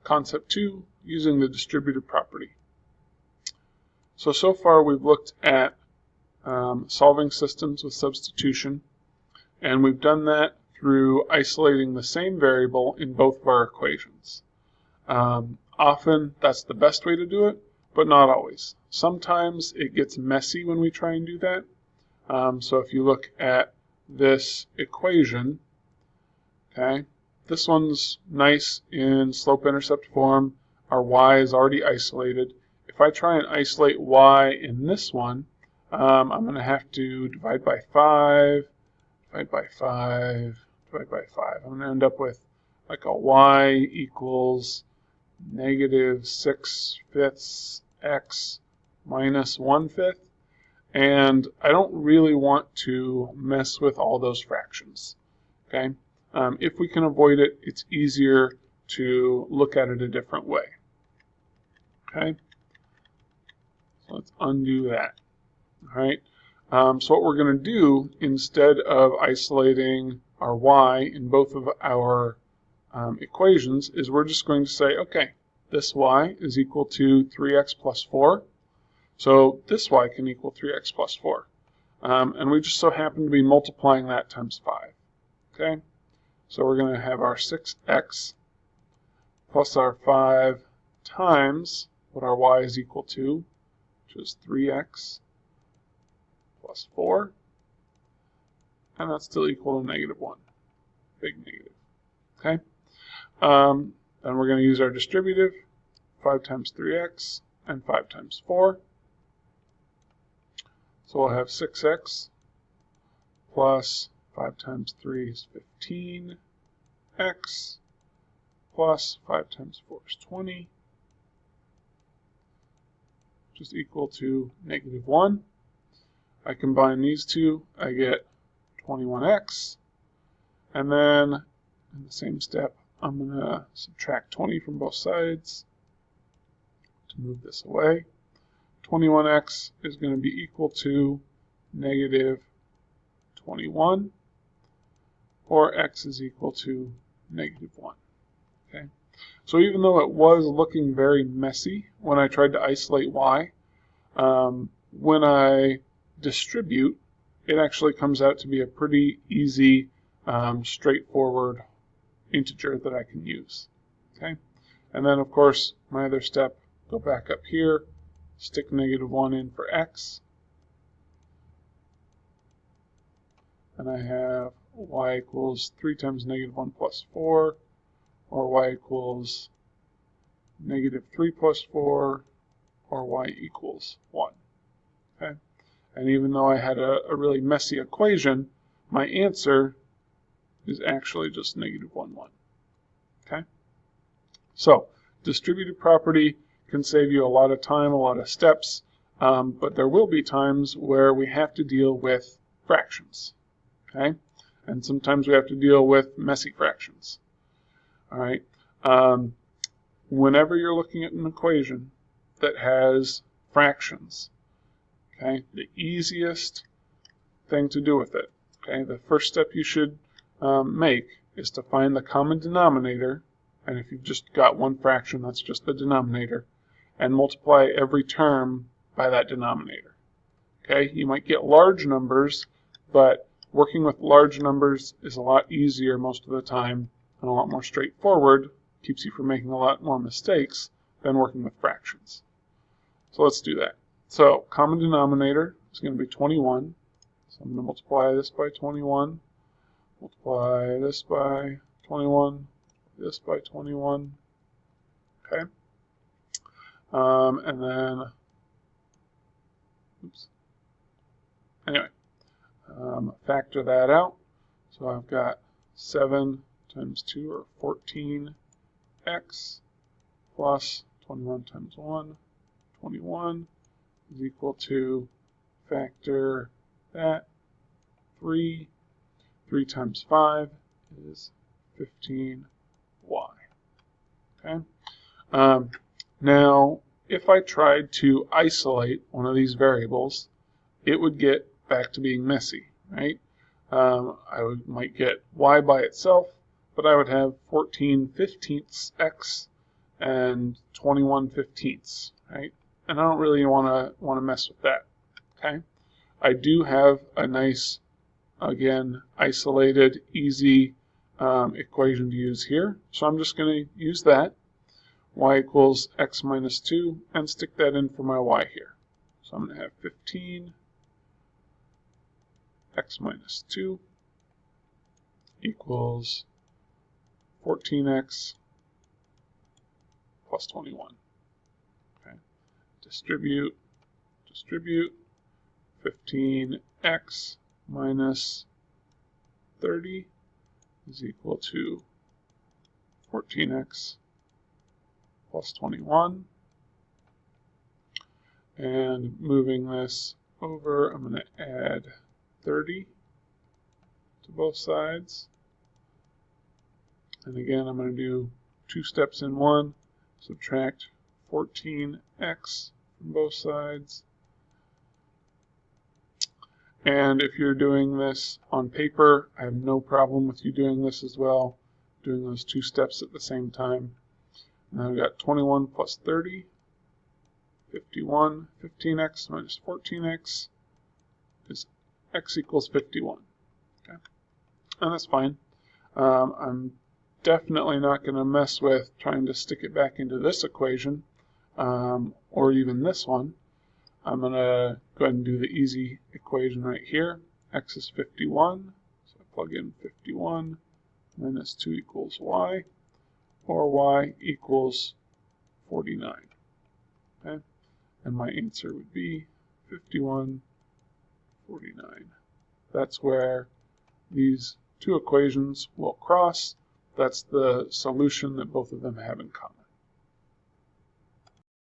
concept 2, using the distributive property. So far we've looked at solving systems with substitution, and we've done that through isolating the same variable in both of our equations. Often that's the best way to do it, but not always. Sometimes it gets messy when we try and do that. So if you look at this equation, okay, this one's nice in slope-intercept form. Our y is already isolated. If I try and isolate y in this one, I'm going to have to divide by 5, divide by 5, divide by 5. I'm going to end up with like a y equals negative 6/5 x minus 1/5. And I don't really want to mess with all those fractions. Okay? If we can avoid it, it's easier to look at it a different way. Okay? So let's undo that. All right? So what we're going to do, instead of isolating our y in both of our equations, is we're just going to say, okay, this y is equal to 3x plus 4. So this y can equal 3x plus 4. And we just so happen to be multiplying that times 5. Okay? So we're going to have our 6x plus our 5 times what our y is equal to, which is 3x plus 4. And that's still equal to negative 1. Big negative. Okay? And we're going to use our distributive, 5 times 3x and 5 times 4. So we'll have 6x plus 5 times 3 is 15x plus 5 times 4 is 20, which is equal to negative 1. I combine these two, I get 21x. And then in the same step, I'm going to subtract 20 from both sides to move this away. 21x is going to be equal to negative 21, or x is equal to negative 1. Okay? So even though it was looking very messy when I tried to isolate y, when I distribute, it actually comes out to be a pretty easy, straightforward integer that I can use. Okay? And then, of course, my other step, go back up here, stick negative 1 in for x, and I have y equals 3 times negative 1 plus 4, or y equals negative 3 plus 4, or y equals 1. Okay? And even though I had a really messy equation, my answer is actually just negative 1, 1. Okay? So, distributive property can save you a lot of time, a lot of steps, but there will be times where we have to deal with fractions. Okay? And sometimes we have to deal with messy fractions. All right? Whenever you're looking at an equation that has fractions, okay, the easiest thing to do with it, okay, the first step you should make is to find the common denominator, and if you've just got one fraction, that's just the denominator, and multiply every term by that denominator. Okay, you might get large numbers, but working with large numbers is a lot easier most of the time and a lot more straightforward, keeps you from making a lot more mistakes than working with fractions. So let's do that. So common denominator is going to be 21. So I'm going to multiply this by 21, multiply this by 21, this by 21. Okay. And then, oops. Anyway, factor that out. So I've got 7 times 2, or 14x, plus 21 times 1, 21, is equal to, factor that, 3. 3 times 5 is 15y. Okay. Now, if I tried to isolate one of these variables, it would get back to being messy, right? Might get y by itself, but I would have 14/15 x and 21/15, right? And I don't really want to mess with that. Okay, I do have a nice, again, isolated, easy equation to use here, so I'm just going to use that. Y equals x minus 2, and stick that in for my y here. So I'm going to have 15 x minus 2 equals 14x plus 21. Okay. Distribute, 15x minus 30 is equal to 14x plus 21. And moving this over, I'm going to add 30 to both sides. And again, I'm going to do 2 steps in one. Subtract 14x from both sides. And if you're doing this on paper, I have no problem with you doing this as well, doing those 2 steps at the same time. And I've got 21 plus 30, 51, 15x minus 14x is x equals 51. Okay, and that's fine. I'm definitely not going to mess with trying to stick it back into this equation, or even this one. I'm going to go ahead and do the easy equation right here. X is 51, so I plug in 51 minus 2 equals y, or y equals 49. Okay? And my answer would be 51, 49. That's where these two equations will cross. That's the solution that both of them have in common.